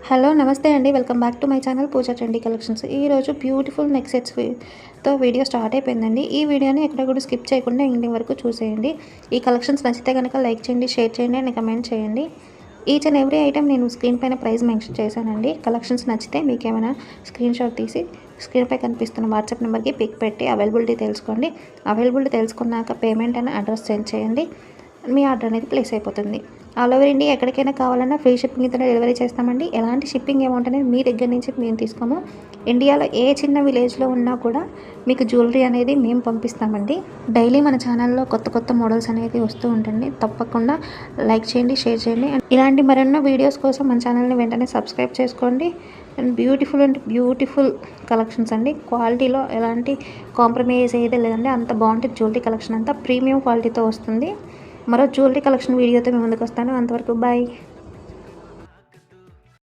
Hello నమస్తే అండి. Welcome back to my channel Pooja trendy collections. ఈరోజు బ్యూటిఫుల్ నెక్ సెట్స్తో వీడియో స్టార్ట్ అయిపోయిందండి. ఈ వీడియోని ఎక్కడ కూడా స్కిప్ చేయకుండా ఎండింగ్ వరకు చూసేయండి. ఈ కలెక్షన్స్ నచ్చితే కనుక లైక్ చేయండి, షేర్ చేయండి అండ్ కమెంట్ చేయండి. ఈచ్ అండ్ ఎవ్రీ ఐటమ్ నేను స్క్రీన్ పైన ప్రైస్ మెన్షన్ చేశానండి. కలెక్షన్స్ నచ్చితే మీకు ఏమైనా స్క్రీన్ షాట్ తీసి స్క్రీన్పై కనిపిస్తున్న వాట్సాప్ నెంబర్కి పిక్ పెట్టి అవైలబిలిటీ తెలుసుకోండి. అవైలబిలిటీ తెలుసుకున్నాక పేమెంట్ అండ్ అడ్రస్ సెండ్ చేయండి. మీ ఆర్డర్ అనేది ప్లేస్ అయిపోతుంది. ఆల్ ఓవర్ ఇండియా ఎక్కడికైనా కావాలన్నా ఫ్రీ షిప్పింగ్తో డెలివరీ చేస్తామండి. ఎలాంటి షిప్పింగ్ అమౌంట్ అనేది మీ దగ్గర నుంచి మేము తీసుకోము. ఇండియాలో ఏ చిన్న విలేజ్లో ఉన్నా కూడా మీకు జ్యువెలరీ అనేది మేము పంపిస్తామండి. డైలీ మన ఛానల్లో కొత్త కొత్త మోడల్స్ అనేది వస్తూ ఉంటుంది. తప్పకుండా లైక్ చేయండి, షేర్ చేయండి. ఇలాంటి మరెన్నో వీడియోస్ కోసం మన ఛానల్ని వెంటనే సబ్స్క్రైబ్ చేసుకోండి. అండ్ బ్యూటిఫుల్ కలెక్షన్స్ అండి. క్వాలిటీలో ఎలాంటి కాంప్రమైజ్ అయితే లేదండి. అంత బాగుంటుంది. జ్యువెలరీ కలెక్షన్ అంతా ప్రీమియం క్వాలిటీతో వస్తుంది. మరో జ్యువెలరీ కలెక్షన్ వీడియోతో మేము ముందుకు వస్తాను. అంతవరకు బాయ్.